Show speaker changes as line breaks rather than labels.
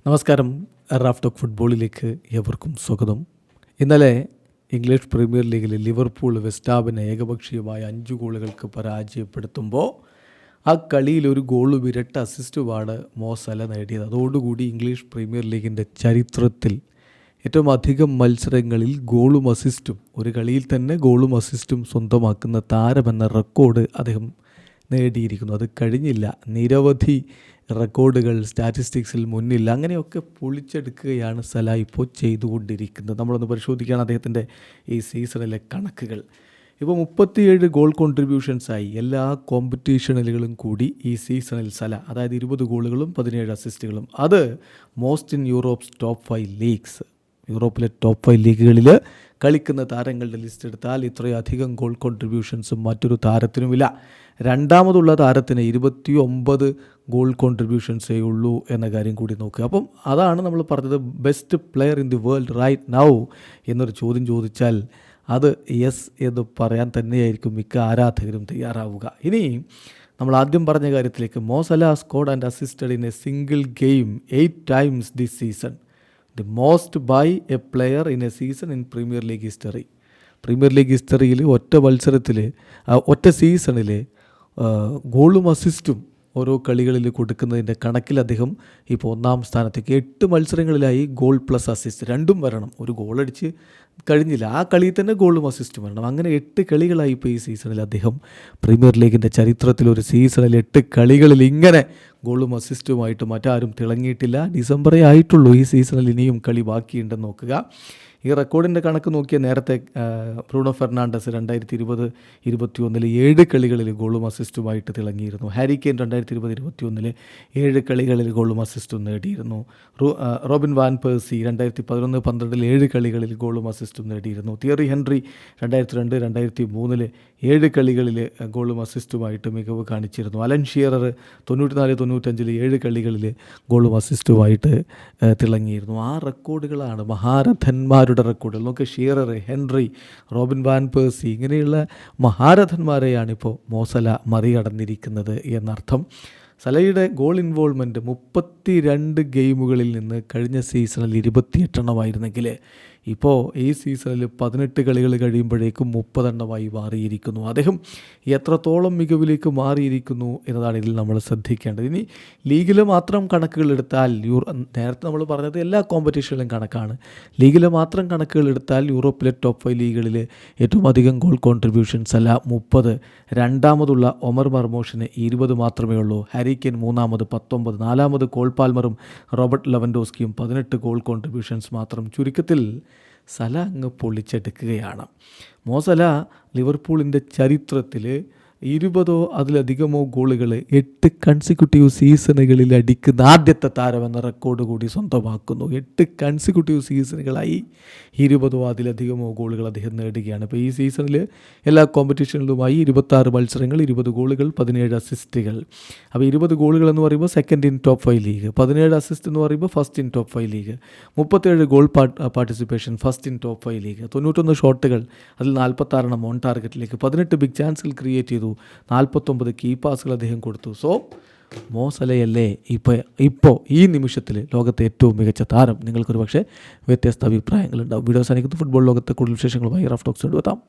നമസ്കാരം. Raf talk ഫുട്ബോളിലേക്ക് ഏവർക്കും സ്വാഗതം. ഇന്നലെ ഇംഗ്ലീഷ് പ്രീമിയർ ലീഗിൽ ലിവർപൂൾ വെസ്റ്റ് ഹാമിനെ ഏകപക്ഷീയമായ 5 ഗോളുകൾക്ക് പരാജയപ്പെടുത്തുമ്പോൾ ആ കളിയിൽ ഒരു ഗോളും ഇരട്ട അസിസ്റ്റുമാണ് മോ സല നേടിയത്. അതോടുകൂടി ഇംഗ്ലീഷ് പ്രീമിയർ ലീഗിൻ്റെ ചരിത്രത്തിൽ ഏറ്റവും അധികം മത്സരങ്ങളിൽ ഗോളും അസിസ്റ്റും, ഒരു കളിയിൽ തന്നെ ഗോളും അസിസ്റ്റും സ്വന്തമാക്കുന്ന താരമെന്ന റെക്കോർഡ് അദ്ദേഹം നേടിയിരിക്കുന്നു. അത് കഴിഞ്ഞില്ല. നിരവധി റെക്കോർഡുകൾ സ്റ്റാറ്റിസ്റ്റിക്സിൽ മുന്നിൽ, അങ്ങനെയൊക്കെ പൊളിച്ചെടുക്കുകയാണ് സല ഇപ്പോൾ ചെയ്തുകൊണ്ടിരിക്കുന്നത്. നമ്മളൊന്ന് പരിശോധിക്കുകയാണ് അദ്ദേഹത്തിൻ്റെ ഈ സീസണിലെ കണക്കുകൾ. ഇപ്പോൾ 37 ഗോൾ കോൺട്രിബ്യൂഷൻസായി എല്ലാ കോമ്പറ്റീഷനുകളും കൂടി ഈ സീസണിൽ സല, അതായത് 20 ഗോളുകളും 17 അസിസ്റ്റുകളും. അത് മോസ്റ്റ് ഇൻ യൂറോപ്സ് ടോപ്പ് 5 ലീഗ്സ്. യൂറോപ്പിലെ ടോപ്പ് 5 ലീഗുകളിൽ കളിക്കുന്ന താരങ്ങളുടെ ലിസ്റ്റ് എടുത്താൽ ഇത്രയധികം ഗോൾ കോൺട്രിബ്യൂഷൻസും മറ്റൊരു താരത്തിനുമില്ല. രണ്ടാമതുള്ള താരത്തിന് 29 ഗോൾ കോൺട്രിബ്യൂഷൻസേ ഉള്ളൂ എന്ന കാര്യം കൂടി നോക്കുക. അപ്പം അതാണ് നമ്മൾ പറഞ്ഞത്, best player in the world right now എന്നൊരു ചോദ്യം ചോദിച്ചാൽ അത് യെസ് എന്ന് പറയാൻ തന്നെയായിരിക്കും മിക്ക ആരാധകരും തയ്യാറാവുക. ഇനി നമ്മൾ ആദ്യം പറഞ്ഞ കാര്യത്തിലേക്ക്, Mo Salah scored and assisted in a single game 8 times this season, the most by a player in a season in Premier League history. Premier League ഹിസ്റ്ററിയിൽ ഒറ്റ മത്സരത്തിൽ, ഒറ്റ സീസണിൽ ഗോളും അസിസ്റ്റും ഓരോ കളികളിൽ കൊടുക്കുന്നതിൻ്റെ കണക്കിൽ അദ്ദേഹം ഇപ്പോൾ 1ാം സ്ഥാനത്തേക്ക്. 8 മത്സരങ്ങളിലായി ഗോൾ പ്ലസ് അസിസ്റ്റ് രണ്ടും വരണം. ഒരു ഗോളടിച്ച് കഴിഞ്ഞില്ല, ആ കളിയിൽ തന്നെ ഗോളും അസിസ്റ്റും വരണം. അങ്ങനെ 8 കളികളായി ഇപ്പോൾ ഈ സീസണിൽ അദ്ദേഹം പ്രീമിയർ ലീഗിൻ്റെ ചരിത്രത്തിൽ ഒരു സീസണിൽ 8 കളികളിൽ ഇങ്ങനെ ഗോളും അസിസ്റ്റുമായിട്ട് മറ്റാരും തിളങ്ങിയിട്ടില്ല. ഡിസംബറേ ആയിട്ടുള്ളൂ, ഈ സീസണിൽ ഇനിയും കളി ബാക്കിയുണ്ടെന്ന് നോക്കുക. ഈ റെക്കോർഡിൻ്റെ കണക്ക് നോക്കിയാൽ നേരത്തെ ബ്രൂണോ ഫെർണാണ്ടസ് 2020-21 7 കളികളിൽ ഗോളും അസിസ്റ്റുമായിട്ട് തിളങ്ങിയിരുന്നു. ഹാരി കെയ്ൻ 2020-21 7 കളികളിൽ ഗോളും അസിസ്റ്റും നേടിയിരുന്നു. റോബിൻ വാൻ പേഴ്സി 2011-12 7 കളികളിൽ ഗോളും അസിസ്റ്റും നേടിയിരുന്നു. തിയറി ഹെൻറി 2002-2003 7 കളികളിൽ ഗോളും അസിസ്റ്റുമായിട്ട് മികവ് കാണിച്ചിരുന്നു. അലൻ ഷീറർ 94-95 7 കളികളിൽ ഗോളും അസിസ്റ്റുമായിട്ട് തിളങ്ങിയിരുന്നു. ആ റെക്കോർഡുകളാണ് മഹാരഥന്മാരുടെ റെക്കോർഡുകൾ. നോക്കുക, ഷീറർ, ഹെൻറി, റോബിൻ വാൻ പേഴ്സി, ഇങ്ങനെയുള്ള മഹാരഥന്മാരെയാണ് ഇപ്പോൾ മോ സല മറികടന്നിരിക്കുന്നത് എന്നർത്ഥം. സലയുടെ ഗോൾ ഇൻവോൾവ്മെൻറ്റ് 32 ഗെയിമുകളിൽ നിന്ന് കഴിഞ്ഞ സീസണിൽ 28 എണ്ണമായിരുന്നെങ്കിൽ ഇപ്പോൾ ഈ സീസണിൽ 18 കളികൾ കഴിയുമ്പോഴേക്കും 30 എണ്ണമായി മാറിയിരിക്കുന്നു. അദ്ദേഹം എത്രത്തോളം മികവിലേക്ക് മാറിയിരിക്കുന്നു എന്നതാണ് ഇതിൽ നമ്മൾ ശ്രദ്ധിക്കേണ്ടത്. ഇനി ലീഗിൽ മാത്രം കണക്കുകൾ എടുത്താൽ, നേരത്തെ നമ്മൾ പറഞ്ഞത് എല്ലാ കോമ്പറ്റീഷനിലും കണക്കാണ്. ലീഗിൽ മാത്രം കണക്കുകൾ എടുത്താൽ യൂറോപ്പിലെ ടോപ്പ് 5 ലീഗുകളിൽ ഏറ്റവും അധികം ഗോൾ കോൺട്രിബ്യൂഷൻസ് അല്ല 30. രണ്ടാമതുള്ള ഒമർ മർമോഷിന് 20 മാത്രമേ ഉള്ളൂ. ഹാരി കെയ്ൻ 3-ാമത് 19. 4-ാമത് കോൾ പാൽമറും റോബർട്ട് ലെവൻഡോസ്കിയും 18 ഗോൾ കോൺട്രിബ്യൂഷൻസ് മാത്രം. ചുരുക്കത്തിൽ സല അങ്ങ് പൊളിച്ചെടുക്കുകയാണ്. മോ സല ലിവർപൂളിൻ്റെ ചരിത്രത്തിൽ 20 അതിലധികമോ ഗോളുകൾ 8 കൺസിക്യൂട്ടീവ് സീസണുകളിൽ അടിക്കുന്ന ആദ്യത്തെ താരമെന്ന റെക്കോർഡ് കൂടി സ്വന്തമാക്കുന്നു. 8 കൺസിക്യൂട്ടീവ് സീസണുകളായി 20 അതിലധികമോ ഗോളുകൾ അദ്ദേഹം നേടുകയാണ്. ഇപ്പോൾ ഈ സീസണിൽ എല്ലാ കോമ്പറ്റീഷനിലുമായി 26 മത്സരങ്ങൾ, 20 ഗോളുകൾ, 17 അസിസ്റ്റുകൾ. അപ്പോൾ 20 ഗോളുകൾ എന്ന് പറയുമ്പോൾ second in top 5 league, 17 assist എന്ന് പറയുമ്പോൾ first in top 5 league, 37 goal participation first in top 5 league, 91 ഷോട്ടുകൾ, അതിൽ 46 ഓൺ ടാർഗറ്റിലേക്ക്, 18 ബിഗ് ചാൻസുകൾ ക്രിയേറ്റ് ചെയ്തു, 49 കീ പാസുകൾ അദ്ദേഹം കൊടുത്തു. സോ മോ സലയല്ലേ ഇപ്പോൾ ഈ നിമിഷത്തിൽ ലോകത്തെ ഏറ്റവും മികച്ച താരം? നിങ്ങൾക്കൊരു പക്ഷേ വ്യത്യസ്ത അഭിപ്രായങ്ങളുണ്ടാവും. വീഡിയോ അവസാനിക്കുന്നു. ഫുട്ബോൾ ലോകത്തെ കൂടുതൽ വിശേഷങ്ങളുമായി റാഫ് ടോക്സ് എടുത്താം.